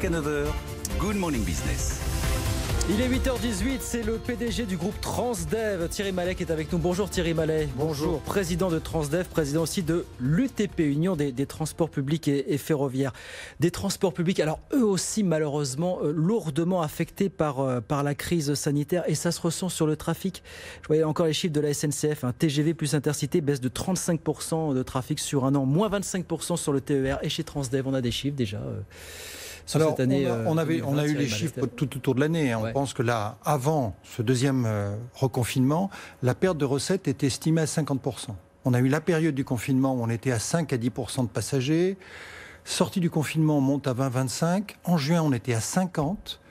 jusqu'à 9h. Good Morning Business. Il est 8h18, c'est le PDG du groupe Transdev, Thierry Mallet, qui est avec nous. Bonjour Thierry Mallet. Bonjour. Président de Transdev, président aussi de l'UTP, Union des transports publics et ferroviaires. Des transports publics, alors eux aussi malheureusement lourdement affectés par la crise sanitaire, et ça se ressent sur le trafic. Je voyais encore les chiffres de la SNCF, TGV plus Intercité baisse de 35% de trafic sur un an, moins 25% sur le TER, et chez Transdev on a des chiffres déjà. Alors, cette année, on a eu les chiffres tout autour de l'année. On pense que là, avant ce deuxième reconfinement, la perte de recettes était estimée à 50%. On a eu la période du confinement où on était à 5 à 10% de passagers. Sortie du confinement, on monte à 20-25. En juin, on était à 50.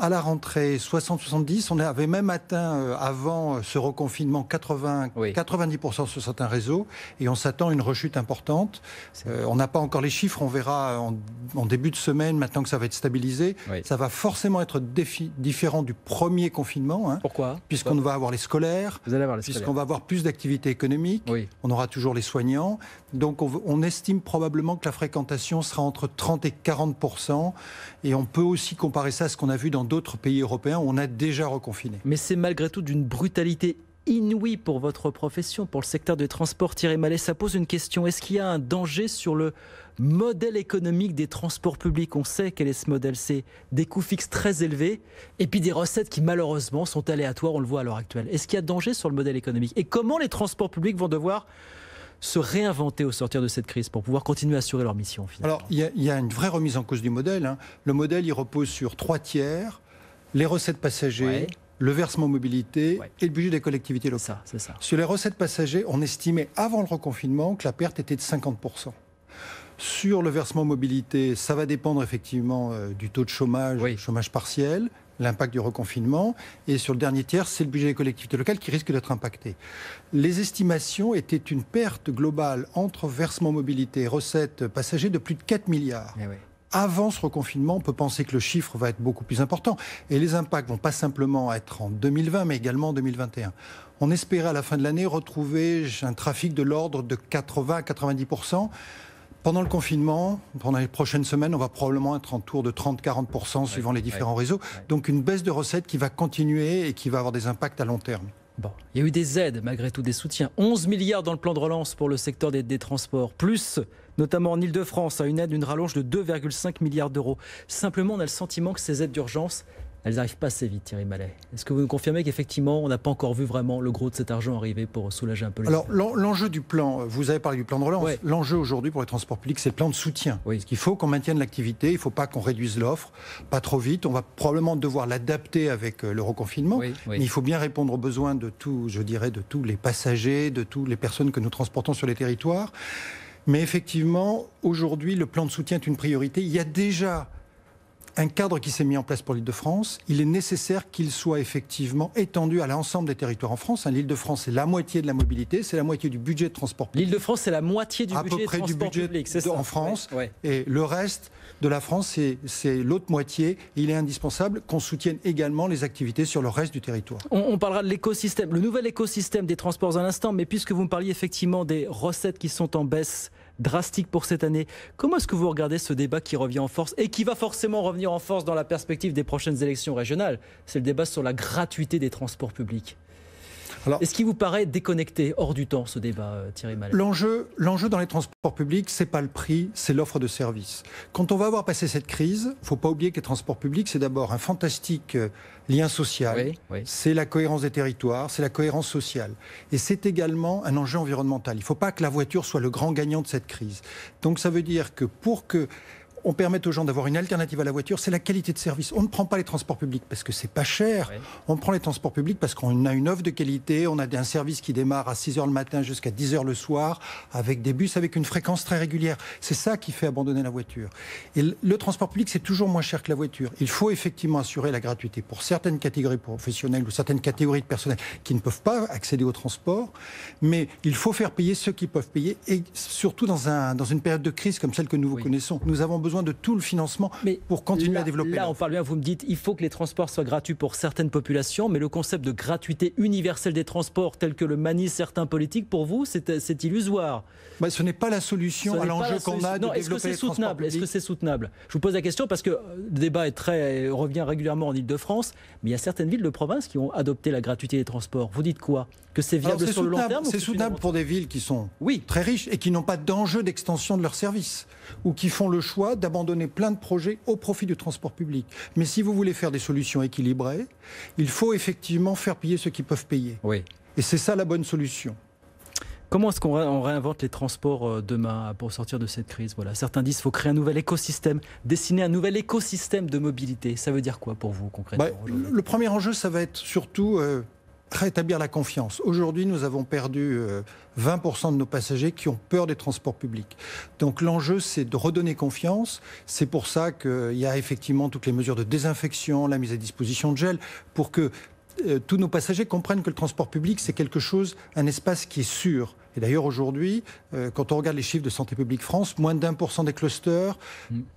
À la rentrée, 60-70. On avait même atteint, avant ce reconfinement, 90% sur certains réseaux. Et on s'attend à une rechute importante. On n'a pas encore les chiffres. On verra en début de semaine, maintenant que ça va être stabilisé. Oui. Ça va forcément être différent du premier confinement. Pourquoi ? Puisqu'on va avoir les scolaires. Vous allez avoir les scolaires. Puisqu'on va avoir plus d'activités économiques. Oui. On aura toujours les soignants. Donc on estime probablement que la fréquentation sera entre 30 et 40%. Et on peut aussi comparer ça à ce qu'on a vu dans d'autres pays européens où on a déjà reconfiné. Mais c'est malgré tout d'une brutalité inouïe pour votre profession, pour le secteur des transports. Thierry Mallet, ça pose une question. Est-ce qu'il y a un danger sur le modèle économique des transports publics ? On sait quel est ce modèle. C'est des coûts fixes très élevés et puis des recettes qui malheureusement sont aléatoires, on le voit à l'heure actuelle. Est-ce qu'il y a danger sur le modèle économique ? Et comment les transports publics vont devoir se réinventer au sortir de cette crise pour pouvoir continuer à assurer leur mission finalement ? Alors, il y a une vraie remise en cause du modèle. Le modèle, il repose sur 3 tiers. Les recettes passagers, le versement mobilité et le budget des collectivités locales. C'est ça. Sur les recettes passagers, on estimait avant le reconfinement que la perte était de 50%. Sur le versement mobilité, ça va dépendre effectivement du taux de chômage, chômage partiel, l'impact du reconfinement. Et sur le dernier tiers, c'est le budget des collectivités locales qui risque d'être impacté. Les estimations étaient une perte globale entre versement mobilité et recettes passagers de plus de 4 milliards. Avant ce reconfinement, on peut penser que le chiffre va être beaucoup plus important. Et les impacts vont pas simplement être en 2020, mais également en 2021. On espérait à la fin de l'année retrouver un trafic de l'ordre de 80 à 90%. Pendant le confinement, pendant les prochaines semaines, on va probablement être en tour de 30-40% suivant les différents réseaux. Donc une baisse de recettes qui va continuer et qui va avoir des impacts à long terme. Bon, il y a eu des aides, malgré tout des soutiens. 11 milliards dans le plan de relance pour le secteur des transports, plus notamment en Ile-de-France, à une rallonge de 2,5 milliards d'euros. Simplement, on a le sentiment que ces aides d'urgence, elles n'arrivent pas assez vite, Thierry Mallet. Est-ce que vous nous confirmez qu'effectivement, on n'a pas encore vu vraiment le gros de cet argent arriver pour soulager un peu les... Alors, l'enjeu du plan, vous avez parlé du plan de relance. L'enjeu aujourd'hui pour les transports publics, c'est le plan de soutien. Parce qu'il faut qu'on maintienne l'activité, il ne faut pas qu'on réduise l'offre, pas trop vite. On va probablement devoir l'adapter avec le reconfinement. Mais il faut bien répondre aux besoins de tous les passagers, de toutes les personnes que nous transportons sur les territoires. Mais effectivement, aujourd'hui, le plan de soutien est une priorité. Il y a déjà un cadre qui s'est mis en place pour l'Île-de-France. Il est nécessaire qu'il soit effectivement étendu à l'ensemble des territoires en France. L'Île-de-France, c'est la moitié de la mobilité, c'est la moitié du budget de transport public. L'Île-de-France, c'est la moitié du budget de transport public, c'est ça en France. Et le reste de la France, c'est l'autre moitié. Il est indispensable qu'on soutienne également les activités sur le reste du territoire. On parlera de l'écosystème, le nouvel écosystème des transports à l'instant, mais puisque vous me parliez effectivement des recettes qui sont en baisse drastique pour cette année, comment est-ce que vous regardez ce débat qui revient en force et qui va forcément revenir en force dans la perspective des prochaines élections régionales ? C'est le débat sur la gratuité des transports publics. Alors, est-ce qu'il vous paraît déconnecté, hors du temps, ce débat, Thierry Mallet ? L'enjeu dans les transports publics, c'est pas le prix, c'est l'offre de service. Quand on va avoir passé cette crise, il ne faut pas oublier que les transports publics, c'est d'abord un fantastique lien social, c'est la cohérence des territoires, c'est la cohérence sociale. Et c'est également un enjeu environnemental. Il ne faut pas que la voiture soit le grand gagnant de cette crise. Donc ça veut dire que pour que on permet aux gens d'avoir une alternative à la voiture, c'est la qualité de service. On ne prend pas les transports publics parce que c'est pas cher. On prend les transports publics parce qu'on a une offre de qualité, on a un service qui démarre à 6h le matin jusqu'à 10h le soir, avec des bus avec une fréquence très régulière. C'est ça qui fait abandonner la voiture. Et le transport public, c'est toujours moins cher que la voiture. Il faut effectivement assurer la gratuité pour certaines catégories professionnelles ou certaines catégories de personnel qui ne peuvent pas accéder au transport, mais il faut faire payer ceux qui peuvent payer, et surtout dans une période de crise comme celle que nous connaissons. Nous avons besoin besoin de tout le financement pour continuer à développer. Là, on parle bien, vous me dites, il faut que les transports soient gratuits pour certaines populations, mais le concept de gratuité universelle des transports, tel que le manient certains politiques, pour vous, c'est illusoire. Ce n'est pas la solution à l'enjeu qu'on a de développer les transports publics. Est-ce que c'est soutenable? Je vous pose la question parce que le débat revient régulièrement en Ile-de-France, mais il y a certaines villes de province qui ont adopté la gratuité des transports. Vous dites quoi? Que c'est viable sur le long terme? C'est soutenable pour des villes qui sont très riches et qui n'ont pas d'enjeu d'extension de leurs services ou qui font le choix d'abandonner plein de projets au profit du transport public. Mais si vous voulez faire des solutions équilibrées, il faut effectivement faire payer ceux qui peuvent payer. Oui. Et c'est ça la bonne solution. Comment est-ce qu'on réinvente les transports demain pour sortir de cette crise? Voilà. Certains disent qu'il faut créer un nouvel écosystème, dessiner un nouvel écosystème de mobilité. Ça veut dire quoi pour vous concrètement? Le premier enjeu, ça va être surtout rétablir la confiance. Aujourd'hui, nous avons perdu 20% de nos passagers qui ont peur des transports publics. Donc l'enjeu, c'est de redonner confiance. C'est pour ça qu'il y a effectivement toutes les mesures de désinfection, la mise à disposition de gel, pour que tous nos passagers comprennent que le transport public, c'est quelque chose, un espace qui est sûr. Et d'ailleurs, aujourd'hui, quand on regarde les chiffres de Santé publique France, moins de 1% des clusters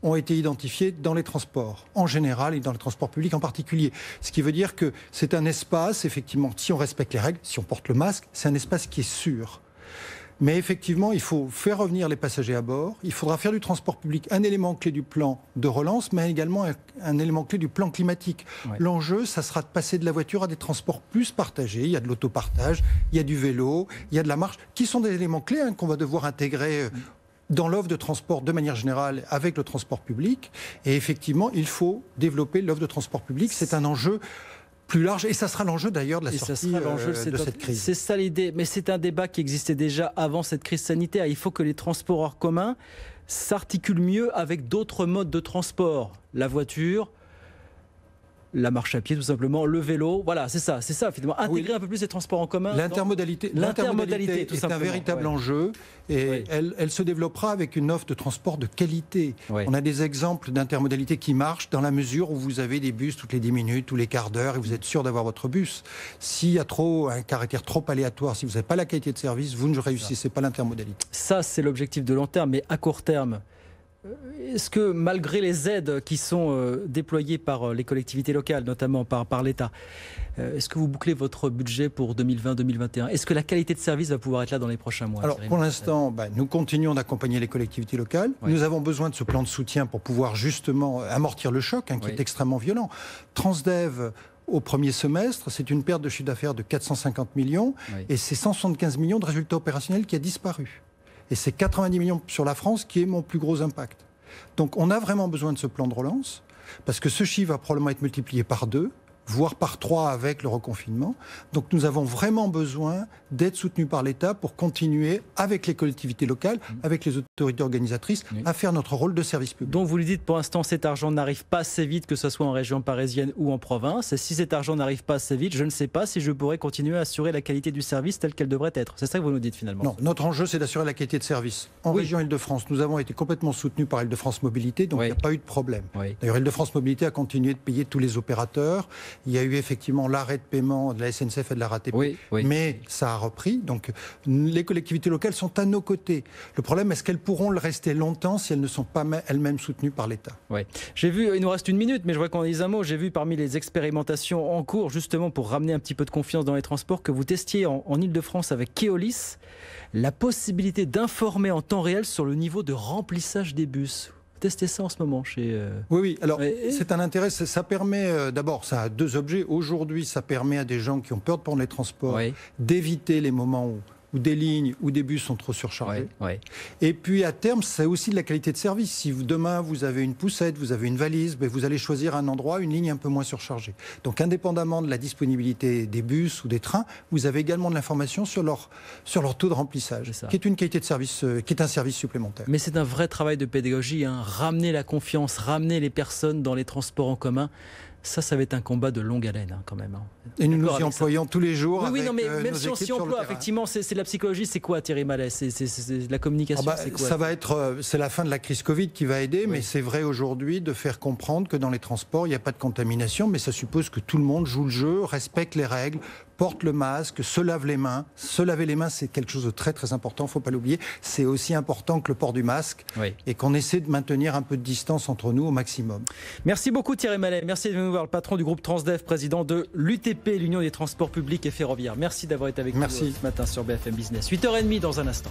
ont été identifiés dans les transports, en général, et dans les transports publics en particulier. Ce qui veut dire que c'est un espace, effectivement, si on respecte les règles, si on porte le masque, c'est un espace qui est sûr. Mais effectivement, il faut faire revenir les passagers à bord. Il faudra faire du transport public un élément clé du plan de relance, mais également un élément clé du plan climatique. Ouais. L'enjeu, ça sera de passer de la voiture à des transports plus partagés. Il y a de l'autopartage, il y a du vélo, il y a de la marche, qui sont des éléments clés qu'on va devoir intégrer dans l'offre de transport de manière générale avec le transport public. Et effectivement, il faut développer l'offre de transport public. C'est un enjeu plus large, et ça sera l'enjeu d'ailleurs de la sortie de cette crise. C'est ça l'idée, mais c'est un débat qui existait déjà avant cette crise sanitaire. Il faut que les transports hors commun s'articulent mieux avec d'autres modes de transport. La voiture, la marche à pied tout simplement, le vélo, voilà, c'est ça finalement. Intégrer un peu plus les transports en commun. L'intermodalité est un véritable enjeu, et elle se développera avec une offre de transport de qualité. On a des exemples d'intermodalité qui marchent dans la mesure où vous avez des bus toutes les 10 minutes, tous les quarts d'heure, et vous êtes sûr d'avoir votre bus. S'il y a un caractère trop aléatoire, si vous n'avez pas la qualité de service, vous ne réussissez pas l'intermodalité. Ça, c'est l'objectif de long terme, mais à court terme, est-ce que malgré les aides qui sont déployées par les collectivités locales, notamment par l'État, est-ce que vous bouclez votre budget pour 2020-2021 ? Est-ce que la qualité de service va pouvoir être là dans les prochains mois ? Alors pour l'instant, nous continuons d'accompagner les collectivités locales. Oui. Nous avons besoin de ce plan de soutien pour pouvoir justement amortir le choc qui est extrêmement violent. Transdev, au premier semestre, c'est une perte de chiffre d'affaires de 450 millions et c'est 175 millions de résultats opérationnels qui a disparu. Et c'est 90 millions sur la France qui est mon plus gros impact. Donc on a vraiment besoin de ce plan de relance, parce que ce chiffre va probablement être multiplié par 2, voire par 3 avec le reconfinement. Donc nous avons vraiment besoin d'être soutenus par l'État pour continuer avec les collectivités locales, avec les autorités organisatrices, à faire notre rôle de service public. Donc vous le dites, pour l'instant, cet argent n'arrive pas assez vite, que ce soit en région parisienne ou en province. Et si cet argent n'arrive pas assez vite, je ne sais pas si je pourrais continuer à assurer la qualité du service telle qu'elle devrait être. C'est ça que vous nous dites finalement? Non, notre enjeu, c'est d'assurer la qualité de service. En région Île-de-France, nous avons été complètement soutenus par Île-de-France Mobilité, donc il n'y a pas eu de problème. D'ailleurs, Île-de-France Mobilité a continué de payer tous les opérateurs. Il y a eu effectivement l'arrêt de paiement de la SNCF et de la RATP, mais ça a repris. Donc les collectivités locales sont à nos côtés. Le problème, est-ce qu'elles pourront le rester longtemps si elles ne sont pas elles-mêmes soutenues par l'État? J'ai vu, il nous reste une minute, mais je vois qu'on dise un mot. J'ai vu parmi les expérimentations en cours, justement pour ramener un petit peu de confiance dans les transports, que vous testiez en Île-de-France avec Keolis la possibilité d'informer en temps réel sur le niveau de remplissage des bus. Tester ça en ce moment chez... Oui, alors c'est un intérêt, ça permet, d'abord, ça a deux objets. Aujourd'hui, ça permet à des gens qui ont peur de prendre les transports d'éviter les moments où des lignes ou des bus sont trop surchargés. Et puis à terme, c'est aussi de la qualité de service. Si demain vous avez une poussette, vous avez une valise, vous allez choisir un endroit, une ligne un peu moins surchargée. Donc indépendamment de la disponibilité des bus ou des trains, vous avez également de l'information sur leur taux de remplissage, qui est une qualité de service, qui est un service supplémentaire. Mais c'est un vrai travail de pédagogie, ramener la confiance, ramener les personnes dans les transports en commun. Ça va être un combat de longue haleine quand même. Et nous nous y employons tous les jours. Oui, non, mais même si on s'y emploie, effectivement, c'est de la psychologie. C'est quoi, Thierry Mallet? C'est de la communication, c'est quoi? C'est la fin de la crise Covid qui va aider, mais c'est vrai aujourd'hui de faire comprendre que dans les transports, il n'y a pas de contamination, mais ça suppose que tout le monde joue le jeu, respecte les règles, portent le masque, se lavent les mains. Se laver les mains, c'est quelque chose de très très important, il ne faut pas l'oublier. C'est aussi important que le port du masque et qu'on essaie de maintenir un peu de distance entre nous au maximum. Merci beaucoup Thierry Mallet, merci de nous voir, le patron du groupe Transdev, président de l'UTP, l'Union des transports publics et ferroviaires. Merci d'avoir été avec nous ce matin sur BFM Business. 8h30 dans un instant.